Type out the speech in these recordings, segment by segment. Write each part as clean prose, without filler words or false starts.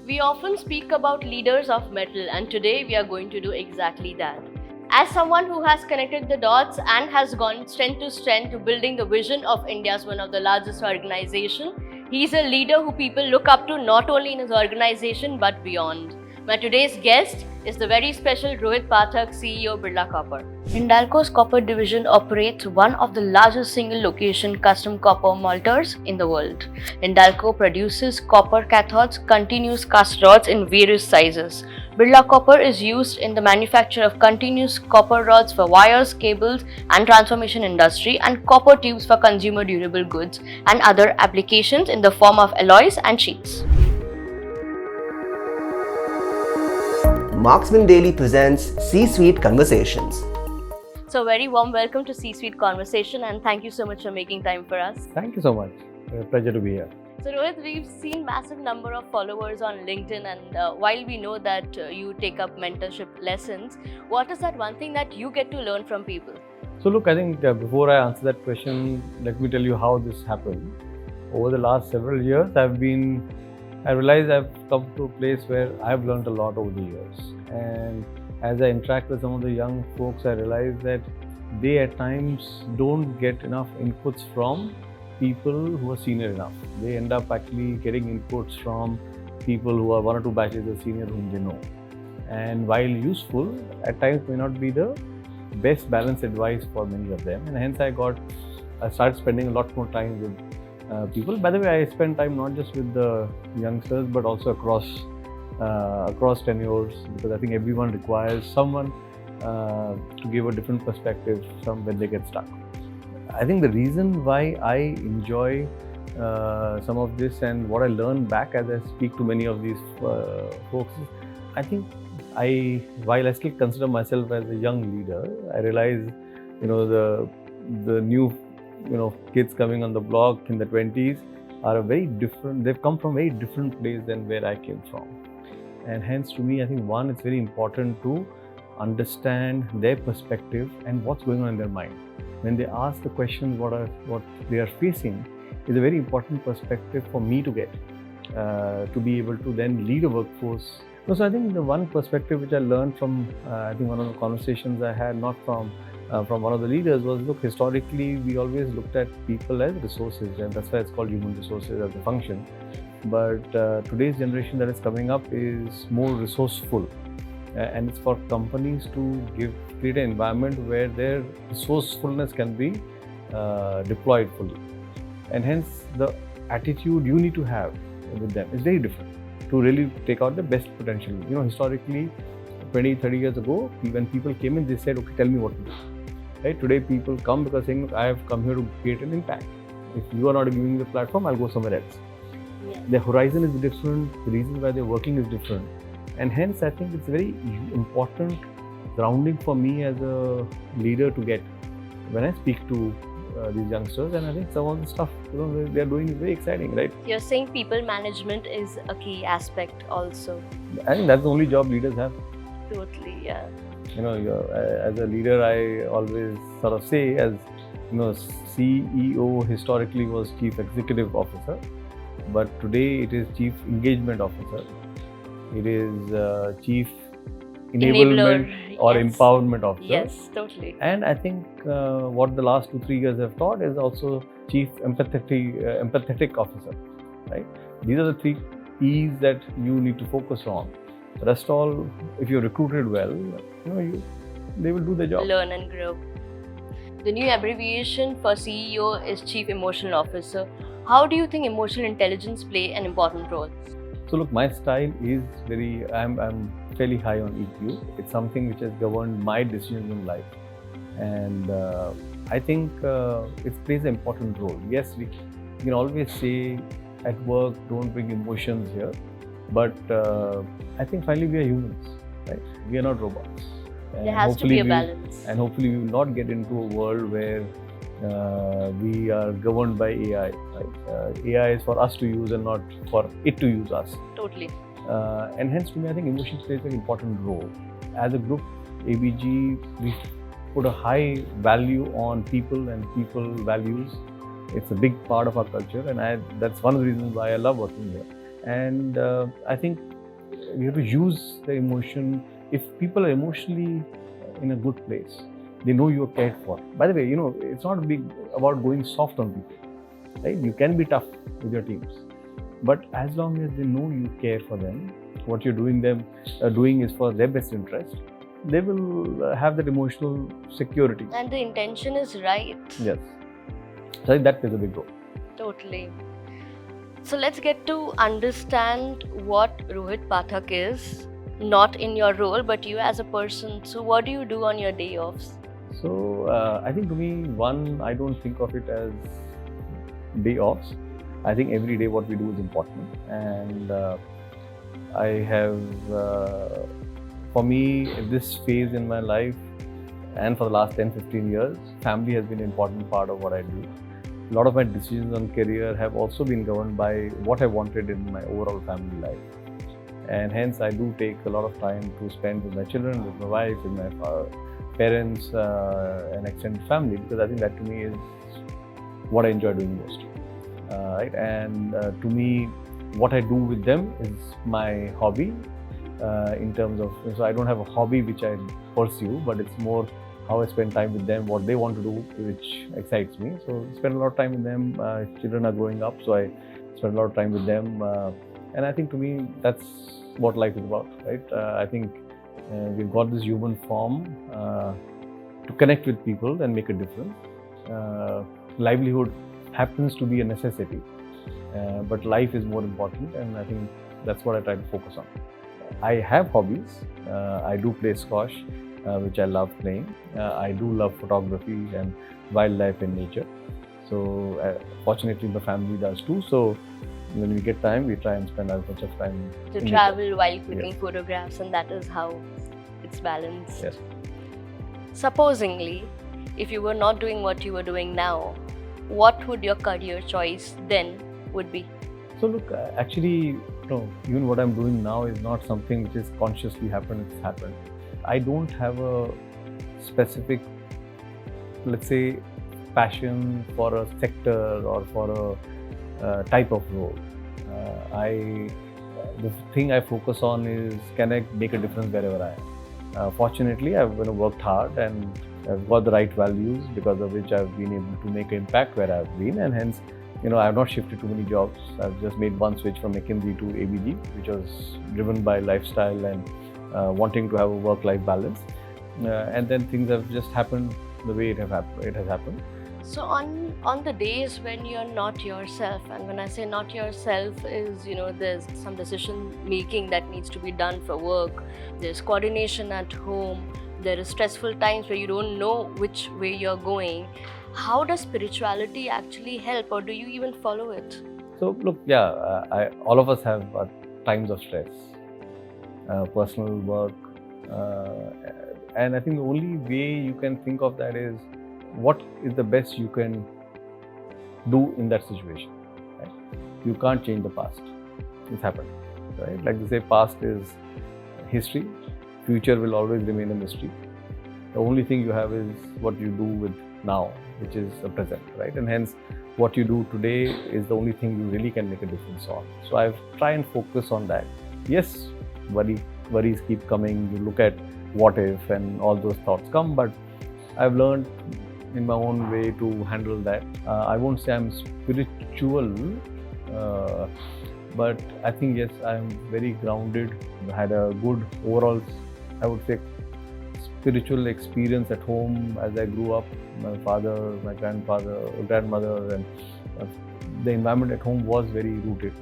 We often speak about leaders of metal, and today we are going to do exactly that. As someone who has connected the dots and has gone strength to strength to building the vision of India's one of the largest organization, he is a leader who people look up to not only in his organization but beyond. My today's guest is the very special Rohit Pathak, CEO of Birla Copper. Hindalco's copper division operates one of the largest single location custom copper melters in the world. Hindalco produces copper cathodes, continuous cast rods in various sizes. Birla Copper is used in the manufacture of continuous copper rods for wires, cables and transformation industry, and copper tubes for consumer durable goods and other applications in the form of alloys and sheets. Marksman Daily presents C-Suite Conversations. So, very warm welcome to C-Suite Conversation, and thank you so much for making time for us. Thank you so much. Pleasure to be here. So, Rohit, we've seen massive number of followers on LinkedIn, and while we know that you take up mentorship lessons, what is that one thing that you get to learn from people? So look, I think before I answer that question, let me tell you how this happened. Over the last several years, I realized I've come to a place where I've learned a lot over the years. And as I interact with some of the young folks, I realize that they at times don't get enough inputs from people who are senior enough. They end up actually getting inputs from people who are one or two batches of senior whom they know. And while useful, at times may not be the best balanced advice for many of them. And hence I started spending a lot more time with people. By the way, I spend time not just with the youngsters but also across tenures, because I think everyone requires someone to give a different perspective when they get stuck. I think the reason why I enjoy some of this and what I learn back as I speak to many of these folks is, I think while I still consider myself as a young leader, I realize the new kids coming on the block in the 20s are they've come from a very different place than where I came from. And hence to me, I think one, it's very important to understand their perspective and what's going on in their mind. When they ask the questions what they are facing is a very important perspective for me to get, to be able to then lead a workforce. So I think the one perspective which I learned from, I think one of the conversations I had, not from one of the leaders, was, look, historically we always looked at people as resources, and that's why it's called human resources as a function. But today's generation that is coming up is more resourceful, and it's for companies to create an environment where their resourcefulness can be deployed fully. And hence the attitude you need to have with them is very different to really take out the best potential. Historically, 20, 30 years ago, when people came in, they said, okay, tell me what to do. Right? Today, people come because saying, look, I have come here to create an impact. If you are not giving me the platform, I'll go somewhere else. Yeah. Their horizon is different, the reason why they're working is different. And hence, I think it's very important grounding for me as a leader to get when I speak to these youngsters. And I think some of the stuff they're doing is very exciting, right? You're saying people management is a key aspect also. I think that's the only job leaders have. Totally, yeah. As a leader, I always sort of say, as CEO historically was Chief Executive Officer, but today it is Chief Engagement Officer. It is Chief Enablement or yes. Empowerment Officer. Yes, totally. And I think what the last 2-3 years have taught is also Chief Empathetic Officer. Right? These are the 3 E's that you need to focus on. The rest all, if you're recruited well, they will do their job. Learn and grow. The new abbreviation for CEO is Chief Emotional Officer. How do you think emotional intelligence play an important role? So look, my style is I'm fairly high on EQ. It's something which has governed my decisions in life. And I think it plays an important role. Yes, we can always say at work, don't bring emotions here. But I think finally we are humans, right? We are not robots. There has to be a balance. And hopefully we will not get into a world where we are governed by AI. Right? AI is for us to use and not for it to use us. Totally. And hence to me, I think emotions plays an important role. As a group, ABG, we put a high value on people and people values. It's a big part of our culture, and that's one of the reasons why I love working here. And I think we have to use the emotion. If people are emotionally in a good place, they know you are cared for. By the way, it's not big about going soft on people, right? You can be tough with your teams, but as long as they know you care for them, what you're doing is for their best interest, they will have that emotional security. And the intention is right. Yes. So I think that plays a big role. Totally. So let's get to understand what Rohit Pathak is, not in your role, but you as a person. So what do you do on your day offs? So I think to me, one, I don't think of it as day offs. I think every day what we do is important, and I have, for me, this phase in my life, and for the last 10-15 years, family has been an important part of what I do. A lot of my decisions on career have also been governed by what I wanted in my overall family life, and hence I do take a lot of time to spend with my children, with my wife, with my parents, and extended family, because I think that to me is what I enjoy doing most. Right? And to me, what I do with them is my hobby. In terms of, so I don't have a hobby which I pursue, but it's more how I spend time with them, what they want to do, which excites me. So I spend a lot of time with them. Children are growing up, so I spend a lot of time with them. And I think to me, that's what life is about, right? I think we've got this human form to connect with people and make a difference. Livelihood happens to be a necessity, but life is more important, and I think that's what I try to focus on. I have hobbies. I do play squash, which I love playing. I do love photography and wildlife and nature. So fortunately, the family does too. So when we get time, we try and spend as much of time To in travel nature. while clicking Yes. photographs, and that is how it's balanced. Yes. Supposingly, if you were not doing what you were doing now, what would your career choice then would be? So look, actually, even what I'm doing now is not something which is consciously happened. It's happened. I don't have a specific, let's say, passion for a sector or for a type of role. The thing I focus on is, can I make a difference wherever I am? Fortunately, I've worked hard and I've got the right values, because of which I've been able to make an impact where I've been, and hence, I have not shifted too many jobs. I've just made one switch from McKinsey to ABG, which was driven by lifestyle and wanting to have a work-life balance. And then things have just happened the way it has happened. So on the days when you're not yourself, and when I say not yourself is, there's some decision making that needs to be done for work, there's coordination at home, there is stressful times where you don't know which way you're going. How does spirituality actually help, or do you even follow it? So look, all of us have times of stress, personal work, and I think the only way you can think of that is, what is the best you can do in that situation, right? You can't change the past. It's happened, right? Like they say, past is history, future will always remain a mystery. The only thing you have is what you do with now, which is the present, right? And hence, what you do today is the only thing you really can make a difference on. So I try and focus on that. Yes, worries keep coming. You look at what if, and all those thoughts come, but I've learned in my own way to handle that. I won't say I'm spiritual, but I think, yes, I'm very grounded. I had a good overall, I would say, spiritual experience at home as I grew up. My father, my grandmother, and the environment at home was very rooted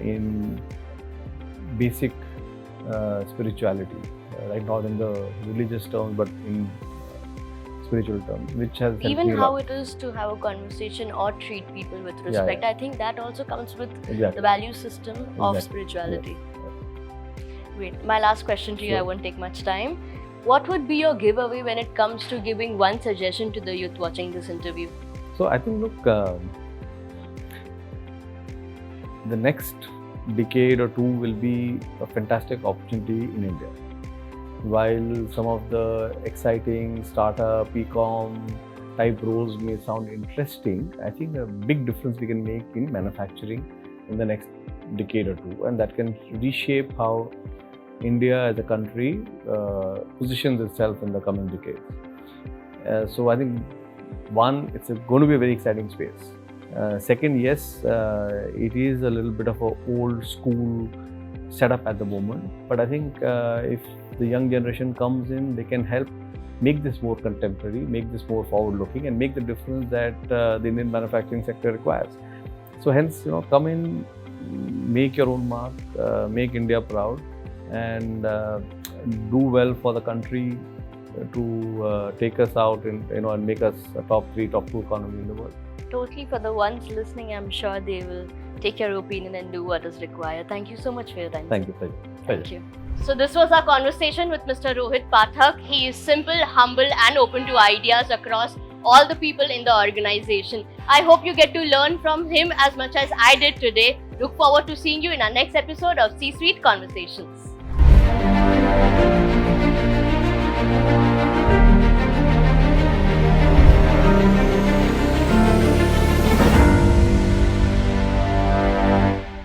in basic spirituality, right? Not in the religious terms, but in spiritual terms, which has helped Even me a how lot. it is to have a conversation or treat people with respect. yeah. I think that also comes with Exactly. the value system of Exactly. spirituality. Yes. Great. My last question to you, I Sure. won't take much time. What would be your giveaway when it comes to giving one suggestion to the youth watching this interview? So I think, look, the next decade or two will be a fantastic opportunity in India. While some of the exciting startup, e-com type roles may sound interesting, I think a big difference we can make in manufacturing in the next decade or two, and that can reshape how India as a country positions itself in the coming decades. So I think one, it's going to be a very exciting space. Second, yes, it is a little bit of an old school setup at the moment, but I think if the young generation comes in, they can help make this more contemporary, make this more forward-looking, and make the difference that the Indian manufacturing sector requires. So hence, come in, make your own mark, make India proud, and do well for the country to take us out and make us a top 3, top 2 economy in the world. Totally. For the ones listening, I'm sure they will take your opinion and do what is required. Thank you so much for your time. Thank you. Thank you. So this was our conversation with Mr. Rohit Pathak. He is simple, humble and open to ideas across all the people in the organization. I hope you get to learn from him as much as I did today. Look forward to seeing you in our next episode of C-Suite Conversations.